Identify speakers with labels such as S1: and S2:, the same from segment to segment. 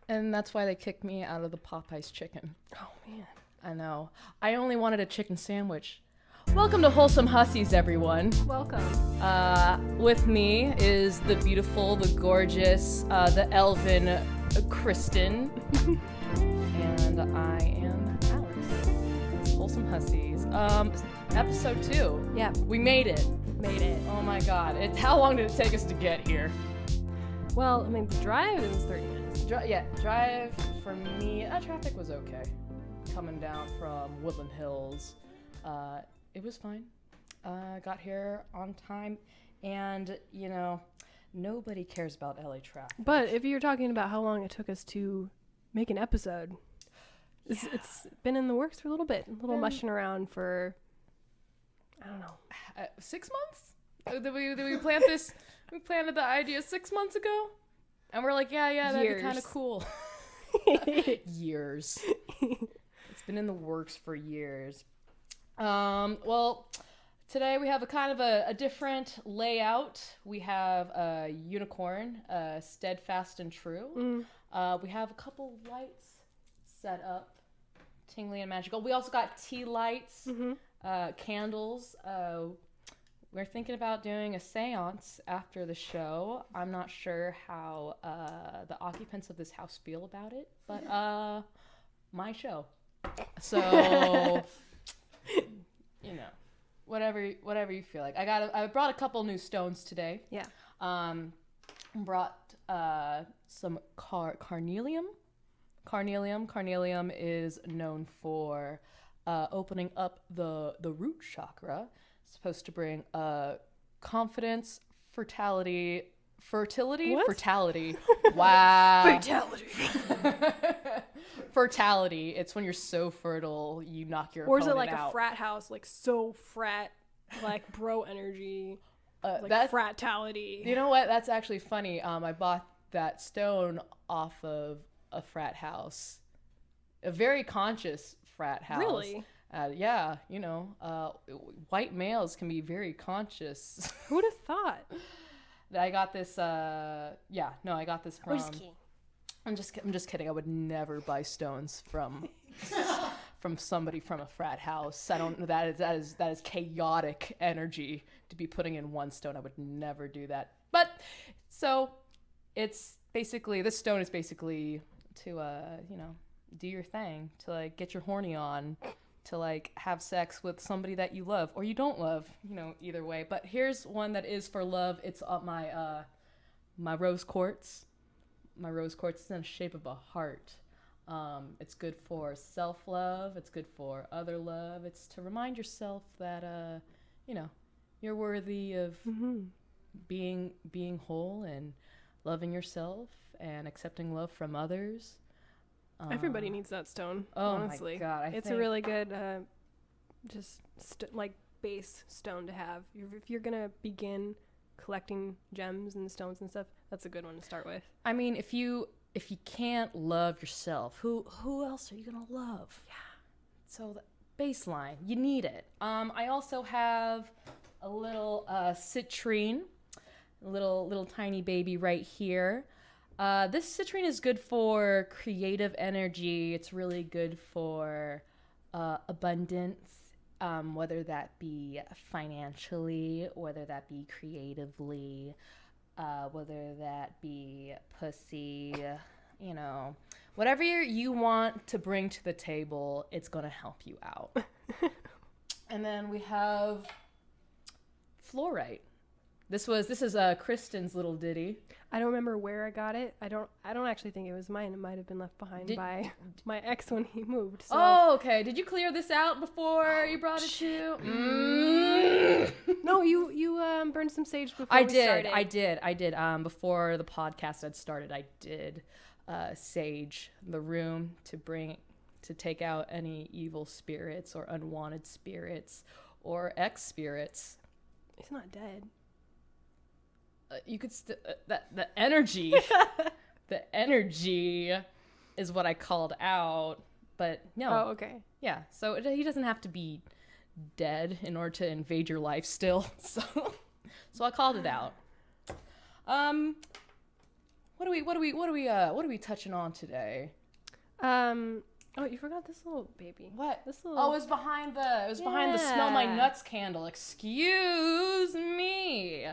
S1: And that's why they kicked me out of the Popeyes chicken.
S2: Oh, man.
S1: I know. I only wanted a chicken sandwich. Welcome to Wholesome Hussies, everyone.
S2: Welcome.
S1: With me is the beautiful, the gorgeous, the elven Kristin. And I am Alex. It's Wholesome Hussies. Episode 2.
S2: Yeah.
S1: We made it.
S2: Made it.
S1: Oh my god. How long did it take us to get here?
S2: Well, I mean, the drive is 30 minutes.
S1: Drive for me. Traffic was okay. Coming down from Woodland Hills. It was fine. Got here on time. And, you know, nobody cares about LA traffic.
S2: But if you're talking about how long it took us to make an episode, it's been in the works for a little bit. A little mushing around for, I don't know.
S1: 6 months? Did we plant this? We planted the idea 6 months ago? And we're like, yeah, that'd be kind of cool. Years. It's been in the works for years. Well, today we have a kind of a different layout. We have a unicorn, steadfast and true. We have a couple lights set up, tingly and magical. We also got tea lights, candles. We're thinking about doing a seance after the show. I'm not sure how the occupants of this house feel about it, but my show. So, you know, whatever you feel like. I brought a couple new stones today.
S2: Yeah.
S1: Brought some carnelian. Carnelian is known for opening up the root chakra. It's supposed to bring confidence, fertility.
S2: What?
S1: Fertility. Wow.
S2: Fatality.
S1: Fertility. It's when you're so fertile, you knock your
S2: Or is
S1: opponent
S2: it like
S1: out.
S2: a frat house, like so frat, like bro energy, like
S1: that's
S2: fratality?
S1: You know what? That's actually funny. I bought that stone off of a frat house, a very conscious frat house.
S2: Really?
S1: Yeah, you know, white males can be very conscious.
S2: Who would have thought?
S1: I got this. I got this from.
S2: Whiskey.
S1: I'm just kidding. I would never buy stones from somebody from a frat house. I don't know. That is chaotic energy to be putting in one stone. I would never do that. But so it's basically, this stone is basically to do your thing, to like get your horny on, to like have sex with somebody that you love or you don't love, you know, either way. But here's one that is for love. It's my my rose quartz. My rose quartz is in the shape of a heart. It's good for self-love. It's good for other love. It's to remind yourself that you know, you're worthy of being whole and loving yourself and accepting love from others.
S2: Everybody needs that stone.
S1: Oh
S2: honestly.
S1: my god!
S2: It's a really good, like base stone to have. If you're gonna begin collecting gems and stones and stuff, that's a good one to start with.
S1: I mean, if you can't love yourself, who else are you gonna love? Yeah. So the baseline, you need it. I also have a little citrine, a little tiny baby right here. This citrine is good for creative energy. It's really good for abundance, whether that be financially, whether that be creatively, whether that be pussy, you know. Whatever you want to bring to the table, it's going to help you out. And then we have fluorite. This is Kristin's little ditty.
S2: I don't remember where I got it. I don't actually think it was mine. It might have been left behind by my ex when he moved. So.
S1: Oh, okay. Did you clear this out before you brought it to?
S2: No, you burned some sage before we started.
S1: I did. Before the podcast had started, I did sage the room to take out any evil spirits or unwanted spirits or ex spirits.
S2: He's not dead.
S1: You could the energy the energy is what I called out, but no.
S2: Oh, okay.
S1: Yeah, so he doesn't have to be dead in order to invade your life still. So I called it out. what are we touching on today?
S2: Oh, you forgot this little baby.
S1: What?
S2: This little.
S1: Oh, it was behind the smell my nuts candle. Excuse me.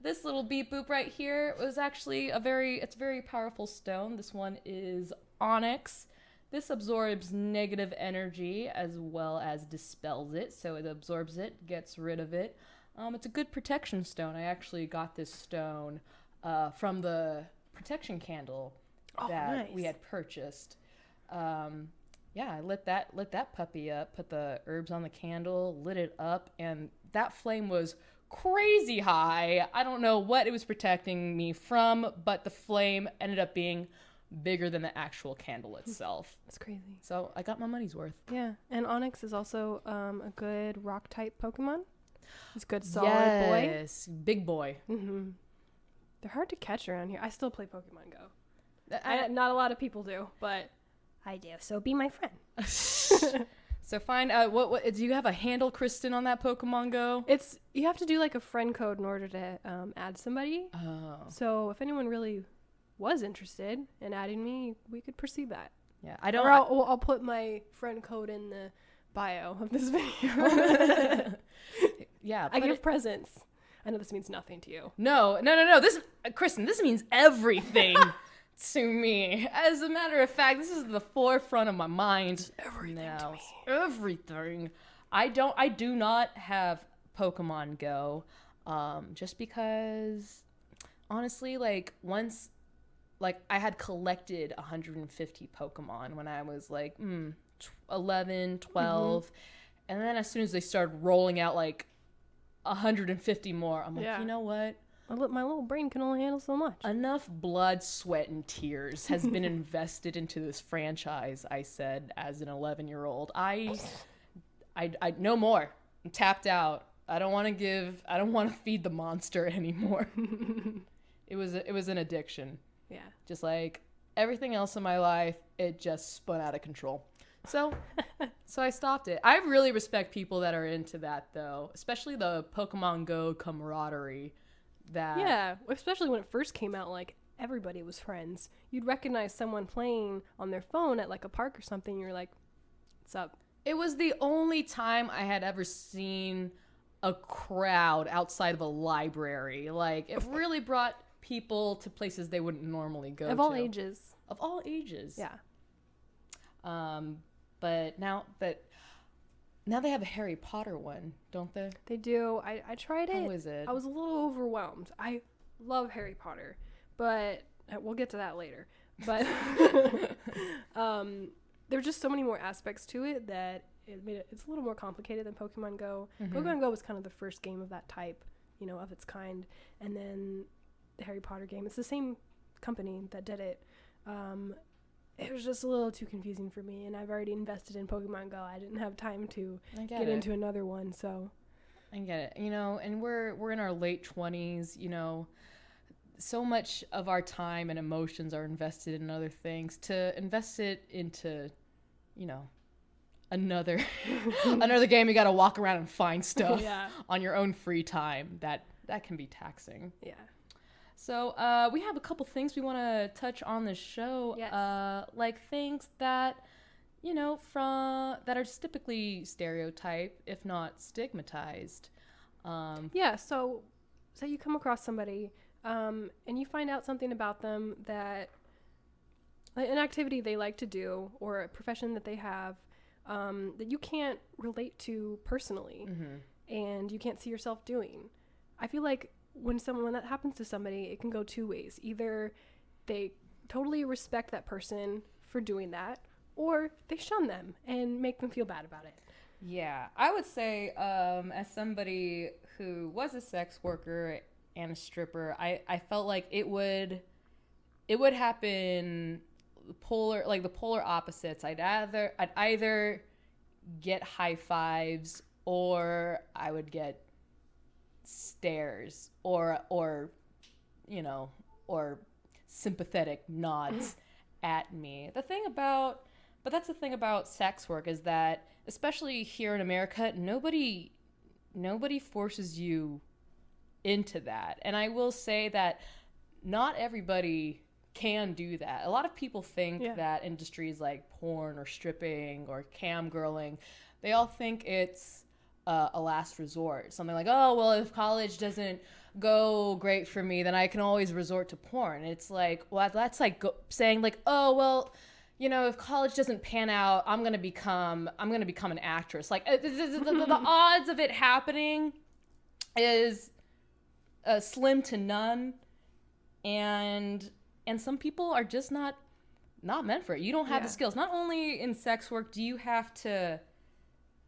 S1: This little beep boop right here was actually a very powerful stone. This one is onyx. This absorbs negative energy as well as dispels it. So it absorbs it, gets rid of it. It's a good protection stone. I actually got this stone from the protection candle that we had purchased. I lit that puppy up, put the herbs on the candle, lit it up, and that flame was crazy high. I don't know what it was protecting me from, but the flame ended up being bigger than the actual candle itself.
S2: That's crazy.
S1: So I got my money's worth.
S2: Yeah, and Onyx is also a good rock type Pokemon. It's a good solid boy.
S1: Yes, big boy.
S2: Mm-hmm. They're hard to catch around here. I still play Pokemon Go.
S1: Not
S2: a lot of people do, but I do. So be my friend.
S1: So find what do you have a handle, Kristin, on that Pokemon Go?
S2: You have to do like a friend code in order to add somebody.
S1: Oh.
S2: So if anyone really was interested in adding me, we could proceed that.
S1: Yeah, I don't.
S2: Or I'll put my friend code in the bio of this video.
S1: Yeah,
S2: I give presents. I know this means nothing to you.
S1: No. This, Kristin, this means everything to me. As a matter of fact, this is the forefront of my mind.
S2: Everything
S1: now.
S2: to me.
S1: Everything. I do not have Pokemon Go, just because, honestly, once I had collected 150 Pokemon when I was 11, 12, mm-hmm. and then as soon as they started rolling out 150 more, I'm like, you know what?
S2: My little brain can only handle so much.
S1: Enough blood, sweat, and tears has been invested into this franchise, I said, as an 11-year-old. I no more. I'm tapped out. I don't want to feed the monster anymore. It was an addiction.
S2: Yeah.
S1: Just like everything else in my life, it just spun out of control. So I stopped it. I really respect people that are into that, though, especially the Pokemon Go camaraderie.
S2: Yeah, especially when it first came out, everybody was friends. You'd recognize someone playing on their phone at a park or something. You're like, what's up?
S1: It was the only time I had ever seen a crowd outside of a library. It really brought people to places they wouldn't normally go to.
S2: Of all ages.
S1: Of all ages.
S2: Yeah.
S1: But now they have a Harry Potter one, don't they?
S2: They do. I tried it.
S1: How is it?
S2: I was a little overwhelmed. I love Harry Potter, but we'll get to that later. But there were just so many more aspects to it that it's a little more complicated than Pokemon Go. Mm-hmm. Pokemon Go was kind of the first game of that type, of its kind. And then the Harry Potter game, it's the same company that did it. It was just a little too confusing for me, and I've already invested in Pokemon Go. I didn't have time to get into another one, so.
S1: I get it. And we're in our late 20s, so much of our time and emotions are invested in other things. To invest it into, another game, you got to walk around and find stuff on your own free time. That can be taxing.
S2: Yeah.
S1: So we have a couple things we want to touch on the show,
S2: yes.
S1: Things that, that are typically stereotyped, if not stigmatized.
S2: So say you come across somebody and you find out something about them that, an activity they like to do or a profession that they have that you can't relate to personally, mm-hmm. and you can't see yourself doing. I feel like when that happens to somebody, it can go two ways. Either they totally respect that person for doing that, or they shun them and make them feel bad about it.
S1: Yeah, I would say, as somebody who was a sex worker and a stripper, I felt like it would happen the polar opposites. I'd either get high fives or I would get stares or sympathetic nods at me. That's the thing about sex work is that, especially here in America, nobody forces you into that. And I will say that not everybody can do that. A lot of people think
S2: Yeah.
S1: that industries like porn or stripping or cam girling, they all think it's a last resort. Something like, oh, well, if college doesn't go great for me, then I can always resort to porn. It's like, well, that's like saying like, oh, well, you know, if college doesn't pan out, I'm gonna become an actress. Like the odds of it happening is slim to none, and some people are just not meant for it. You don't have the skills. Not only in sex work do you have to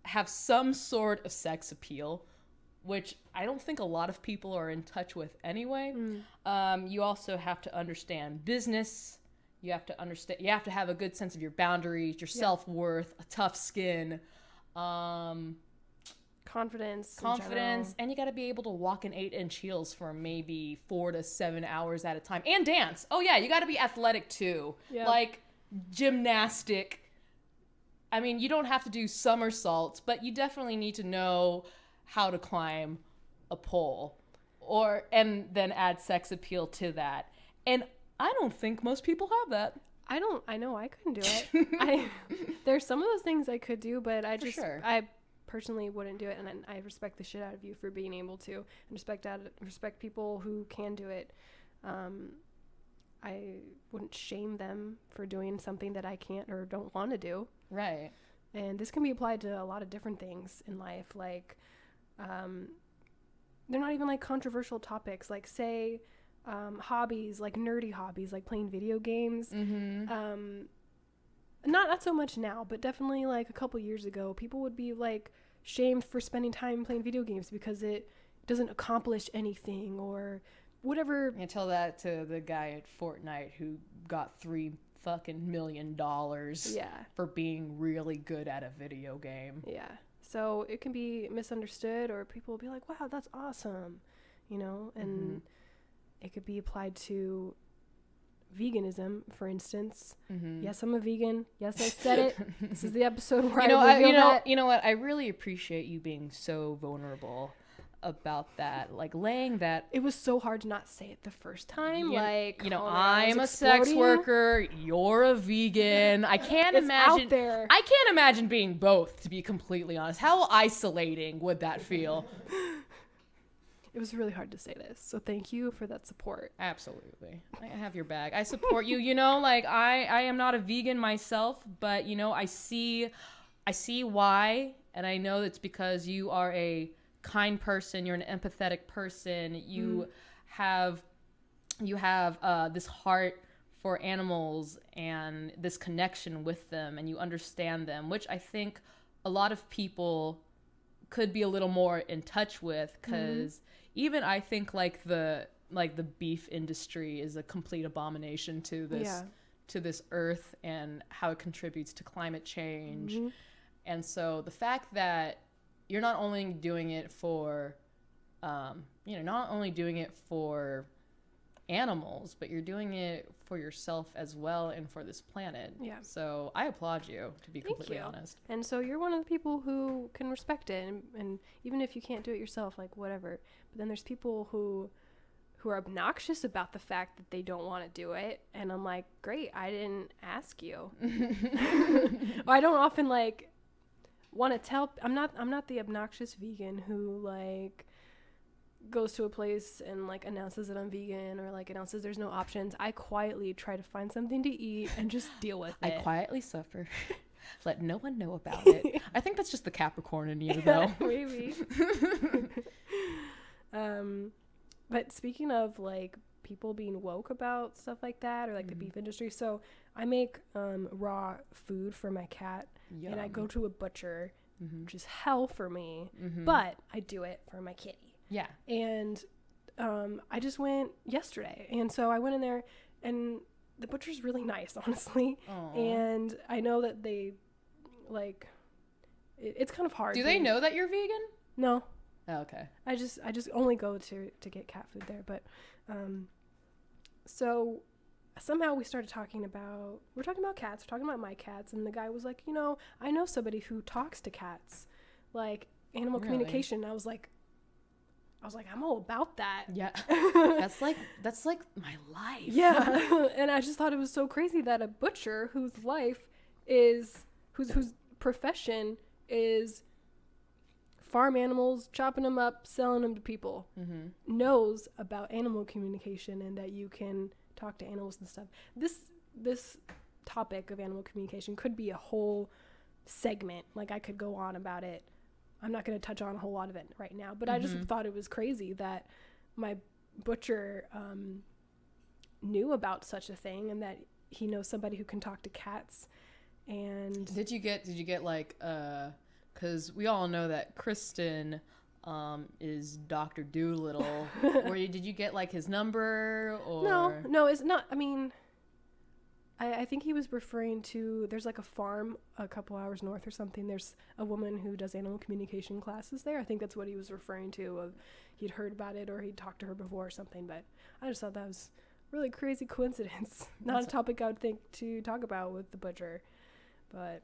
S1: have some sort of sex appeal, which I don't think a lot of people are in touch with anyway. You also have to understand business. You have to have a good sense of your boundaries, your self-worth, a tough skin,
S2: confidence,
S1: and you got to be able to walk in 8-inch heels for maybe 4 to 7 hours at a time, and dance. Oh yeah, you got to be athletic too, like gymnastic. I mean, you don't have to do somersaults, but you definitely need to know how to climb a pole, and then add sex appeal to that. And I don't think most people have that.
S2: I know I couldn't do it. There's some of those things I could do, but I personally wouldn't do it. And I respect the shit out of you for being able to, and respect people who can do it. I wouldn't shame them for doing something that I can't or don't want to do.
S1: Right.
S2: And this can be applied to a lot of different things in life. Like, they're not even like controversial topics. Like, say, hobbies, like nerdy hobbies, like playing video games. Not so much now, but definitely like a couple years ago, people would be like shamed for spending time playing video games because it doesn't accomplish anything or whatever.
S1: You tell that to the guy at Fortnite who got $3 fucking million for being really good at a video game.
S2: Yeah. So it can be misunderstood, or people will be like, wow, that's awesome, you know, and it could be applied to veganism, for instance. Yes, I'm a vegan. Yes, I said it. This is the episode where
S1: you know what? I really appreciate you being so vulnerable about that, like laying that.
S2: It was so hard to not say it the first time.
S1: I'm a sex worker. You're a vegan. I can't imagine.
S2: Out there.
S1: I can't imagine being both. To be completely honest, how isolating would that feel?
S2: It was really hard to say this, so thank you for that support.
S1: Absolutely. I have your back. I support you. You know, like I am not a vegan myself, but you know, I see why, and I know it's because you are a kind person, you're an empathetic person, you have this heart for animals and this connection with them, and you understand them, which I think a lot of people could be a little more in touch with, because even I think like the beef industry is a complete abomination to this earth and how it contributes to climate change. And so the fact that you're not only doing it for animals, but you're doing it for yourself as well and for this planet. Yeah. So I applaud you, to be completely honest.
S2: And so you're one of the people who can respect it, and even if you can't do it yourself, like whatever. But then there's people who are obnoxious about the fact that they don't want to do it, and I'm like, great, I didn't ask you. Well, I don't often like want to tell. I'm not the obnoxious vegan who like goes to a place and like announces that I'm vegan or like announces there's no options. I quietly try to find something to eat and just deal with it.
S1: I quietly suffer. Let no one know about it. I think that's just the Capricorn in you, though.
S2: Maybe. But speaking of like people being woke about stuff like that, or like the beef industry, so I make raw food for my cat. Yum. And I go to a butcher, which is hell for me, but I do it for my kitty.
S1: Yeah.
S2: And I just went yesterday, and so I went in there, and the butcher's really nice, honestly. Aww. And I know that they like it's kind of hard.
S1: Do they know that you're vegan?
S2: No.
S1: Oh, okay.
S2: I just only go to get cat food there, but so somehow we're talking about cats, we're talking about my cats, and the guy was like, you know, I know somebody who talks to cats, like animal communication. And I was like, I was like, I'm all about that.
S1: Yeah. That's like my life.
S2: Yeah. And I just thought it was so crazy that a butcher whose profession is farm animals, chopping them up, selling them to people, knows about animal communication and that you can talk to animals and stuff. This topic of animal communication could be a whole segment. Like, I could go on about it. I'm not going to touch on a whole lot of it right now, but I just thought it was crazy that my butcher knew about such a thing and that he knows somebody who can talk to cats. And
S1: did you get like because we all know that Kristin is Dr. Doolittle. Did you get like his number or
S2: no, it's not. I mean, I think he was referring to, there's like a farm a couple hours north or something. There's a woman who does animal communication classes there. I think that's what he was referring to. He'd heard about it or he'd talked to her before or something. But I just thought that was really crazy coincidence. Not a topic I would think to talk about with the butcher. But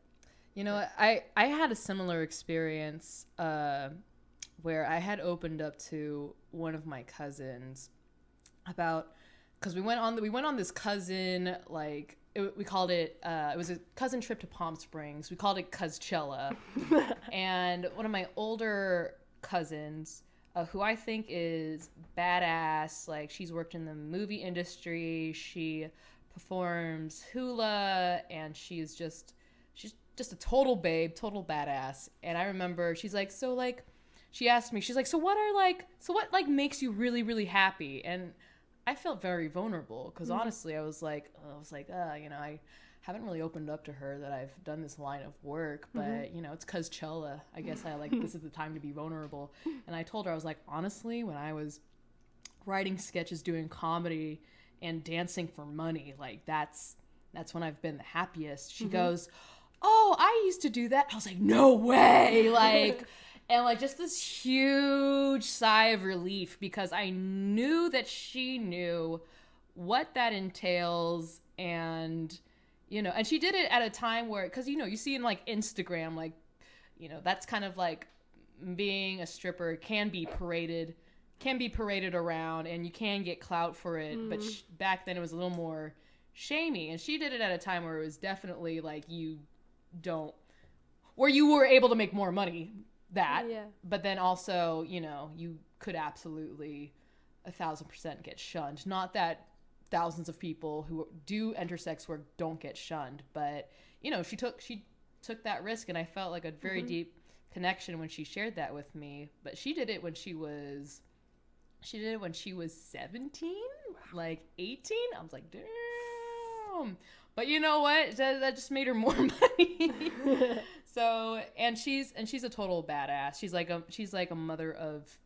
S1: you know, I had a similar experience where I had opened up to one of my cousins about, because we went on this cousin, like, we called it, it was a cousin trip to Palm Springs. We called it Coachella. And one of my older cousins, who I think is badass, like, she's worked in the movie industry, she performs hula, and she's just a total babe, total badass. And I remember she's like, so, like, she asked me, she's like, so what makes you really, really happy? And I felt very vulnerable because honestly, I was like, you know, I haven't really opened up to her that I've done this line of work, but you know, it's Coachella. I guess I like, this is the time to be vulnerable. And I told her, I was like, honestly, when I was writing sketches, doing comedy and dancing for money, like that's when I've been the happiest. She goes, oh, I used to do that. I was like, no way. Like, and like just this huge sigh of relief because I knew that she knew what that entails. And, you know, and she did it at a time where, because, you know, you see in like Instagram, like, you know, that's kind of like being a stripper can be paraded around and you can get clout for it. But back then it was a little more shamey. And she did it at a time where it was definitely like where you were able to make more money. But then also, you know, you could absolutely 1,000% get shunned. Not that thousands of people who do enter sex work don't get shunned, but you know, she took that risk, and I felt like a very deep connection when she shared that with me. But she did it when she was 17, like 18. I was like, damn. But you know what? That just made her more money. So, and she's a total badass. She's a mother of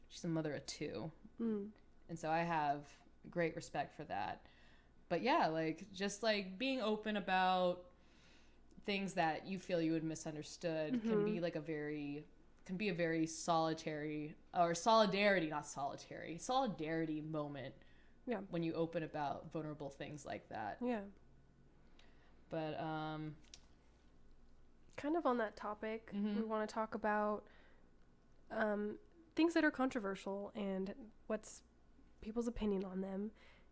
S1: two. And so I have great respect for that. But yeah, like, just like being open about things that you feel you had misunderstood can be a very solidarity moment. Yeah. When you open about vulnerable things like that.
S2: Yeah.
S1: But
S2: kind of on that topic, we want to talk about things that are controversial and what's people's opinion on them,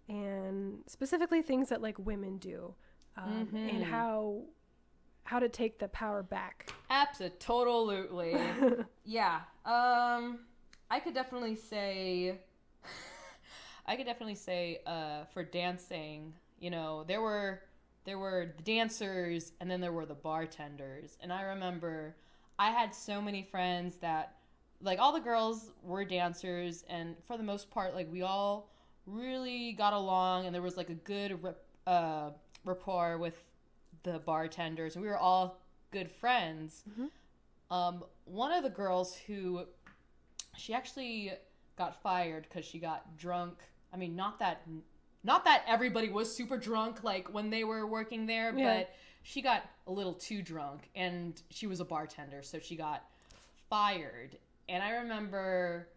S2: and specifically things that like women do, and how to take the power back.
S1: Absolutely. Yeah. I could definitely say for dancing, you know, there were the dancers and then there were the bartenders. And I remember I had so many friends that, like, all the girls were dancers, and for the most part, like, we all really got along, and there was like a good rapport with the bartenders, and we were all good friends. One of the girls she actually got fired because she got drunk. I mean, not that everybody was super drunk, like, when they were working there, but she got a little too drunk, and she was a bartender, so she got fired. And I remember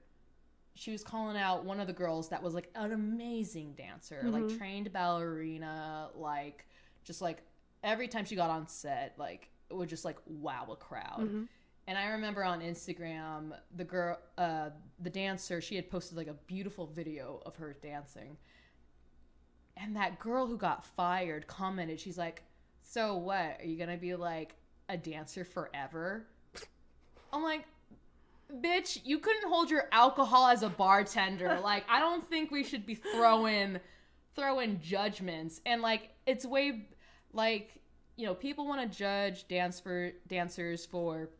S1: she was calling out one of the girls that was, like, an amazing dancer, like, trained ballerina, like, just, like, every time she got on set, like, it would just, like, wow a crowd. And I remember on Instagram, the girl, the dancer, she had posted like a beautiful video of her dancing. And that girl who got fired commented, she's like, so what? Are you going to be like a dancer forever? I'm like, bitch, you couldn't hold your alcohol as a bartender. Like, I don't think we should be throwing judgments. And like, it's way like, you know, people want to judge dancers for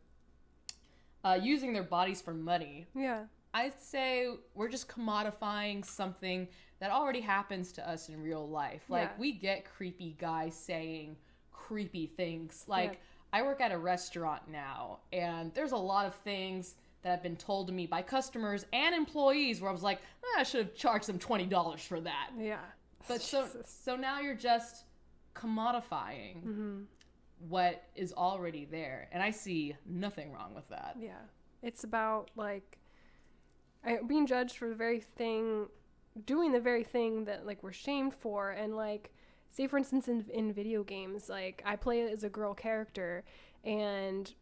S1: using their bodies for money.
S2: Yeah.
S1: I'd say we're just commodifying something that already happens to us in real life. Like, we get creepy guys saying creepy things. Like, I work at a restaurant now, and there's a lot of things that have been told to me by customers and employees where I was like, I should have charged them $20 for that.
S2: Yeah.
S1: But so now you're just commodifying what is already there. And I see nothing wrong with that.
S2: Yeah. It's about, like, being judged for the very thing, doing the very thing that, like, we're shamed for. And, like, say, for instance, in video games, like, I play as a girl character, and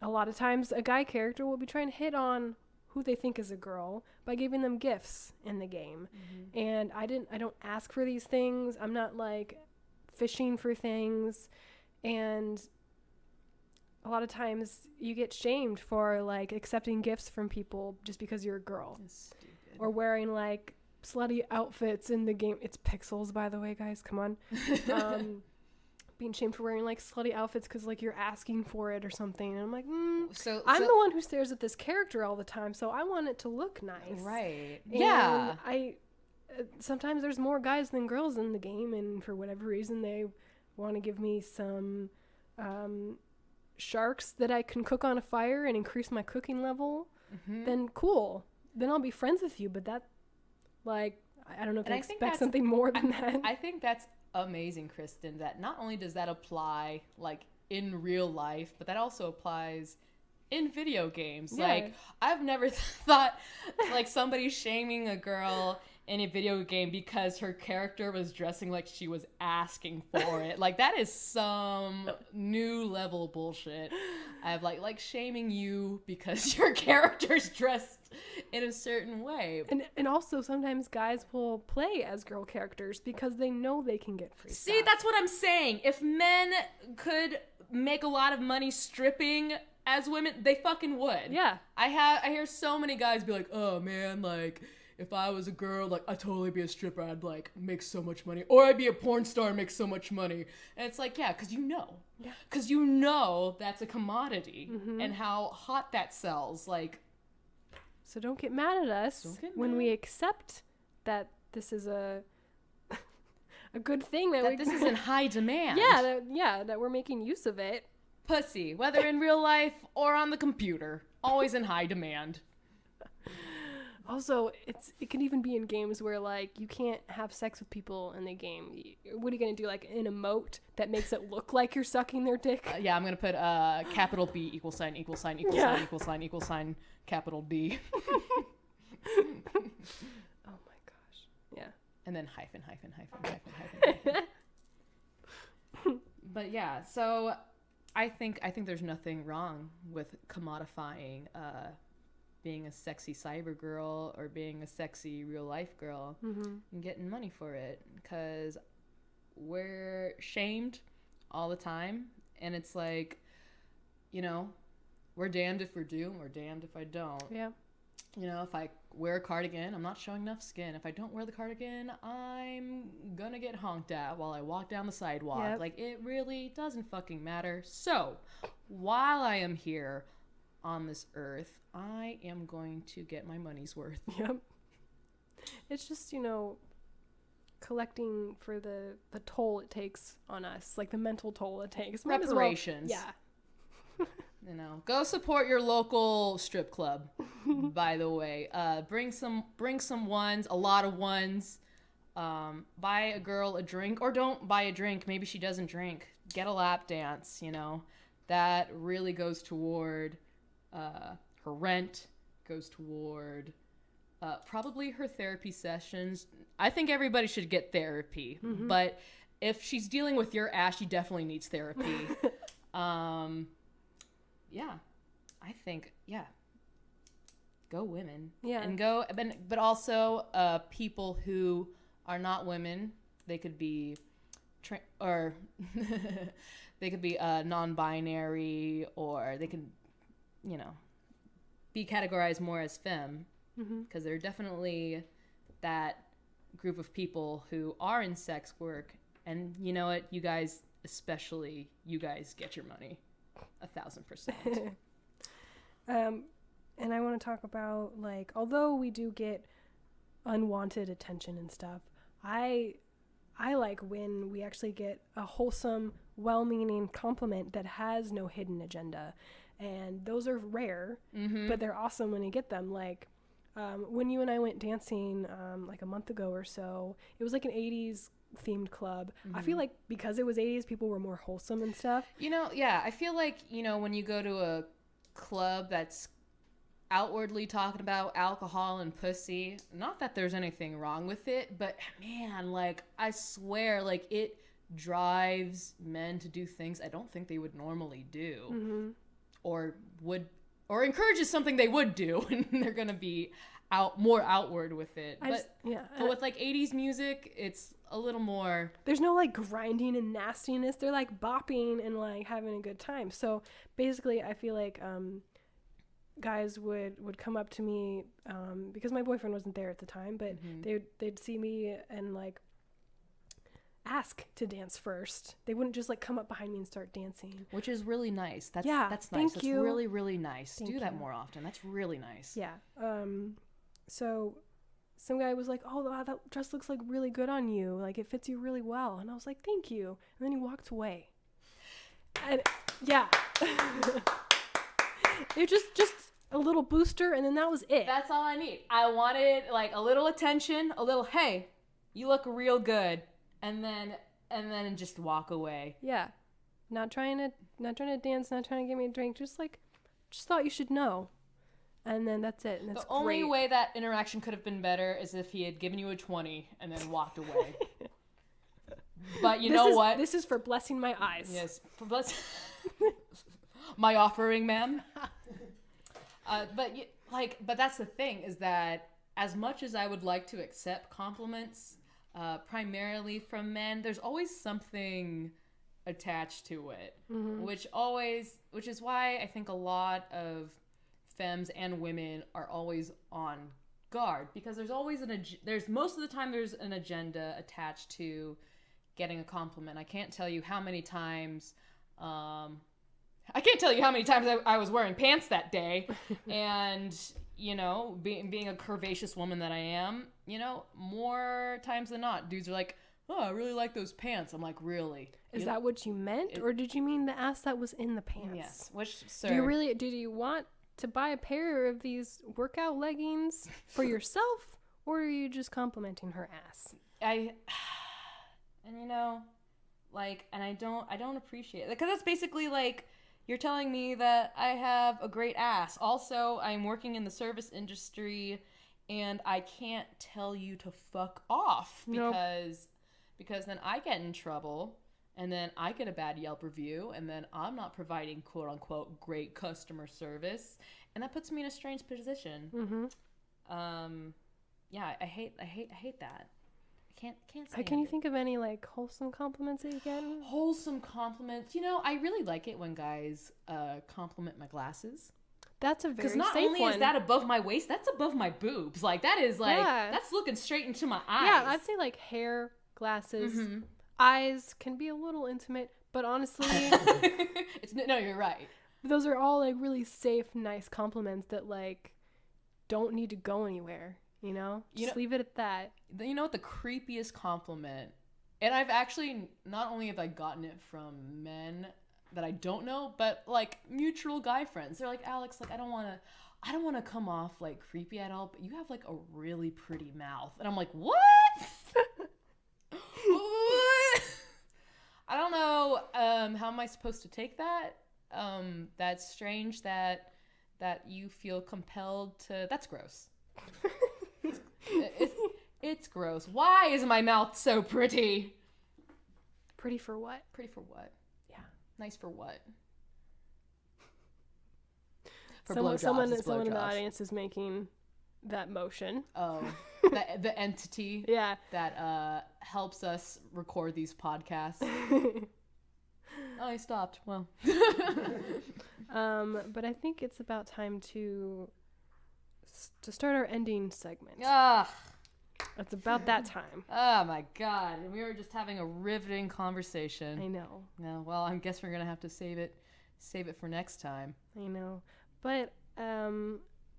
S2: a lot of times a guy character will be trying to hit on who they think is a girl by giving them gifts in the game. And I don't ask for these things. I'm not, like, fishing for things. And a lot of times you get shamed for, like, accepting gifts from people just because you're a girl.
S1: It's stupid.
S2: Or wearing, like, slutty outfits in the game. It's pixels, by the way, guys. Come on. Being shamed for wearing, like, slutty outfits because, like, you're asking for it or something. And I'm like, I'm the one who stares at this character all the time, so I want it to look nice.
S1: Right.
S2: And
S1: yeah.
S2: Sometimes there's more guys than girls in the game, and for whatever reason they want to give me some sharks that I can cook on a fire and increase my cooking level, then cool. Then I'll be friends with you. But that, like, I don't know if I expect something more than that.
S1: I think that's amazing, Kristin, that not only does that apply, like, in real life, but that also applies in video games. Yeah. Like, I've never thought, like, somebody shaming a girl in a video game because her character was dressing like she was asking for it. Like, that is some new level bullshit. I've like shaming you because your character's dressed in a certain way.
S2: And also sometimes guys will play as girl characters because they know they can get free
S1: stuff.
S2: See,
S1: that's what I'm saying. If men could make a lot of money stripping as women, they fucking would.
S2: Yeah.
S1: I hear so many guys be like, oh man, like, if I was a girl, like, I'd totally be a stripper. I'd, like, make so much money. Or I'd be a porn star and make so much money. And it's like, yeah, because you know. Yeah. Because you know that's a commodity. And how hot that sells. Like,
S2: so don't get mad at us when we accept that this is a good thing. That
S1: this is in high demand.
S2: Yeah, that we're making use of it.
S1: Pussy, whether in real life or on the computer. Always in high demand.
S2: Also, it can even be in games where, like, you can't have sex with people in the game. What are you going to do, like, an emote that makes it look like you're sucking their dick?
S1: Yeah, I'm going to put capital B == sign == sign capital D.
S2: Oh my gosh. Yeah.
S1: And then hyphen. But yeah, so I think there's nothing wrong with commodifying being a sexy cyber girl or being a sexy real life girl and getting money for it, because we're shamed all the time, and it's like, you know, we're damned if we do and we're damned if I don't.
S2: Yeah.
S1: You know, if I wear a cardigan, I'm not showing enough skin. If I don't wear the cardigan, I'm gonna get honked at while I walk down the sidewalk.
S2: Yep.
S1: Like, it really doesn't fucking matter. So while I am here on this earth, I am going to get my money's worth.
S2: Yep. It's just, you know, collecting for the toll it takes on us, like the mental toll it takes.
S1: Reparations.
S2: Yeah.
S1: You know, go support your local strip club. By the way, bring some ones, a lot of ones. Buy a girl a drink, or don't buy a drink. Maybe she doesn't drink. Get a lap dance. You know, that really goes toward her rent. Goes toward probably her therapy sessions. I think everybody should get therapy, but if she's dealing with your ass, she definitely needs therapy. Yeah. I think, yeah, go women.
S2: Yeah.
S1: And but also people who are not women. They could be, or they could be non-binary, or they can, be categorized more as femme. Because they're definitely that group of people who are in sex work. And you know what? You guys, especially, you guys get your money. 1,000%.
S2: And I want to talk about, like, although we do get unwanted attention and stuff, I like when we actually get a wholesome, well-meaning compliment that has no hidden agenda. And those are rare, but they're awesome when you get them. Like, when you and I went dancing like a month ago or so, it was like an 80s themed club. I feel like because it was 80s, people were more wholesome and stuff.
S1: Yeah, I feel like, when you go to a club that's outwardly talking about alcohol and pussy, not that there's anything wrong with it, but man, like, I swear, like, it drives men to do things I don't think they would normally do, or encourages something they would do, and they're gonna be more outward with it. But with like 80s music, it's a little more,
S2: there's no like grinding and nastiness. They're like bopping and like having a good time. So basically I feel like guys would come up to me because my boyfriend wasn't there at the time, but they'd see me and like ask to dance first. They wouldn't just like come up behind me and start dancing,
S1: which is really nice. That's nice.
S2: Thank you.
S1: That's really, really nice. Do that more often. That's really nice.
S2: Yeah. So some guy was like, "Oh, wow, that dress looks like really good on you. Like it fits you really well." And I was like, "Thank you." And then he walked away. And yeah. It just a little booster, and then that was it.
S1: That's all I need. I wanted like a little attention, a little, "Hey, you look real good." And then just walk away.
S2: Yeah. Not trying to dance, not trying to get me a drink, just thought you should know. And then that's it. And that's
S1: the only way that interaction could have been better is if he had given you a 20 and then walked away. But what?
S2: This is for blessing my eyes.
S1: Yes, for my offering, ma'am. But that's the thing, is that as much as I would like to accept compliments, primarily from men, there's always something attached to it, which is why I think a lot of femmes and women are always on guard, because there's always most of the time there's an agenda attached to getting a compliment. I can't tell you how many times I was wearing pants that day, and being a curvaceous woman that I am, more times than not, dudes are like, "Oh, I really like those pants." I'm like, "Really?
S2: Is that what you meant? Or did you mean the ass that was in the pants?"
S1: Yes. Which, sir.
S2: Did you want to buy a pair of these workout leggings for yourself, or are you just complimenting her ass?
S1: I don't appreciate it, because that's basically like, you're telling me that I have a great ass. Also, I'm working in the service industry, and I can't tell you to fuck off, because then I get in trouble, and then I get a bad Yelp review, and then I'm not providing quote unquote great customer service, and that puts me in a strange position. I hate that. Can't
S2: Can you think of any like wholesome compliments that you get?
S1: Wholesome compliments. I really like it when guys compliment my glasses.
S2: That's a very safe one.
S1: Because not only is that above my waist, that's above my boobs. Like, that is like, that's looking straight into my eyes.
S2: Yeah, I'd say like hair, glasses, eyes can be a little intimate, but honestly,
S1: no, you're right.
S2: Those are all like really safe, nice compliments that like don't need to go anywhere. Just leave it at that.
S1: You know what the creepiest compliment, and I've actually, not only have I gotten it from men that I don't know, but like mutual guy friends. They're like, "Alex, like I don't want to come off like creepy at all, but you have like a really pretty mouth." And I'm like, "What?" What? I don't know. How am I supposed to take that? That's strange that you feel compelled to. That's gross. It's gross. Why is my mouth so pretty?
S2: Pretty for what?
S1: Pretty for what?
S2: Yeah.
S1: Nice for what? For blowjobs.
S2: Someone
S1: It's
S2: in the
S1: blowjobs.
S2: audience is making that motion.
S1: Oh, the entity
S2: Yeah.
S1: that helps us record these podcasts. Oh, he stopped. Well.
S2: But I think it's about time to start our ending segment.
S1: Ah.
S2: It's about that time.
S1: Oh my God. And we were just having a riveting conversation.
S2: I know.
S1: Yeah, well, I guess we're going to have to save it for next time.
S2: I know. But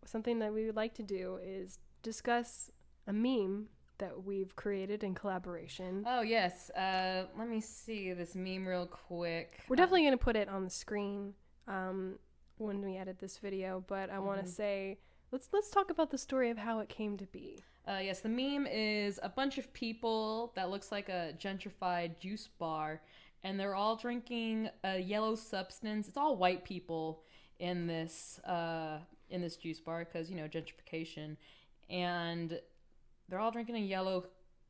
S2: something that we would like to do is discuss a meme that we've created in collaboration.
S1: Oh, yes. Let me see this meme real quick.
S2: We're definitely going to put it on the screen when we edit this video, but I want to say, let's talk about the story of how it came to be.
S1: Yes, the meme is a bunch of people that looks like a gentrified juice bar, and they're all drinking a yellow substance. It's all white people in this juice bar because, gentrification. And they're all drinking a yellow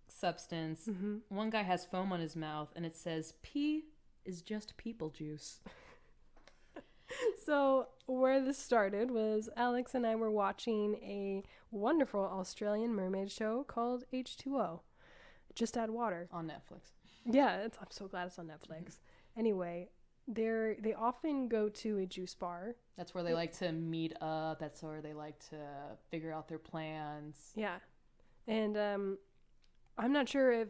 S1: substance. Mm-hmm. One guy has foam on his mouth, and it says, "Pee is just people juice."
S2: So where this started was Alex and I were watching a wonderful Australian mermaid show called H2O. Just Add Water.
S1: On Netflix.
S2: Yeah, I'm so glad it's on Netflix. Anyway, they often go to a juice bar.
S1: That's where they like to meet up. That's where they like to figure out their plans.
S2: Yeah. And I'm not sure if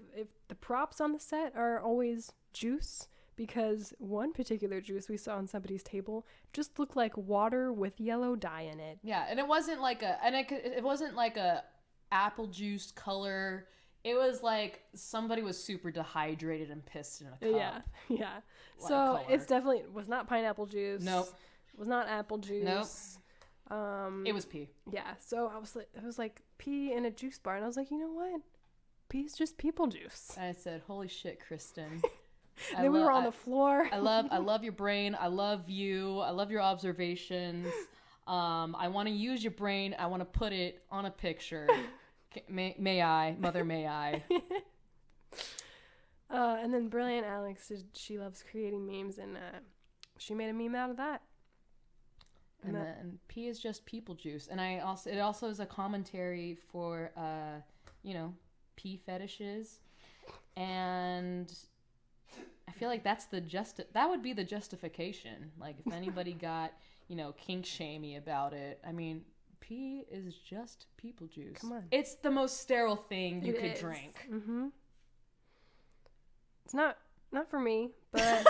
S2: the props on the set are always juice, because one particular juice we saw on somebody's table just looked like water with yellow dye in it.
S1: Yeah, and it wasn't like a apple juice color. It was like somebody was super dehydrated and pissed in a cup.
S2: Yeah. So
S1: color.
S2: It's definitely was not pineapple juice.
S1: Nope.
S2: Was not apple juice.
S1: Nope. It was pee.
S2: Yeah. So I was like pee in a juice bar, and I was like, you know what? Pee is just people juice.
S1: And I said, "Holy shit, Kristin."
S2: And then we were on the floor.
S1: I love your brain. I love you. I love your observations. I want to use your brain. I want to put it on a picture. May I, mother, may I?
S2: And then brilliant Alex, she loves creating memes, and she made a meme out of that.
S1: And then pee is just people juice. And it also is a commentary for pee fetishes. And I feel like that would be the justification. Like if anybody got, kink shamey about it. I mean, pee is just people juice.
S2: Come on.
S1: It's the most sterile thing you could drink.
S2: Mm-hmm. It's not for me, but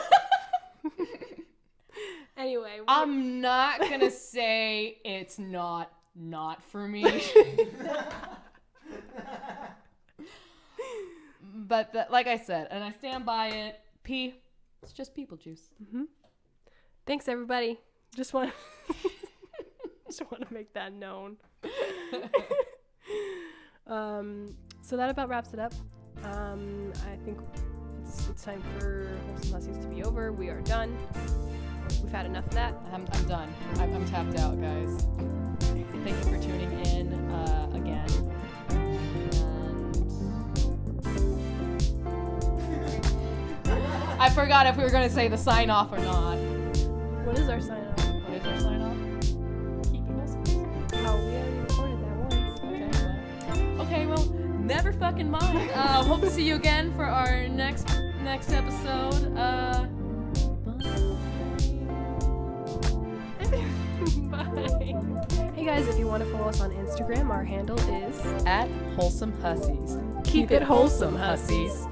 S2: anyway.
S1: I'm not going to say it's not for me. But like I said, and I stand by it, pee, it's just people juice.
S2: Mm-hmm. Thanks, everybody. Just want to make that known. So that about wraps it up. I think it's time for Wholesome Hussies to be over. We are done. We've had enough of that.
S1: I'm done. I'm tapped out, guys. Thank you for tuning in again. I forgot if we were going to say the sign off or not.
S2: What is our sign off?
S1: What is our sign off? Keep it wholesome.
S2: Oh, we already recorded that once.
S1: Okay, well, never fucking mind. Hope to see you again for our next episode.
S2: Bye. Hey guys, if you want to follow us on Instagram, our handle is
S1: @Wholesome Hussies.
S2: Keep it wholesome, hussies.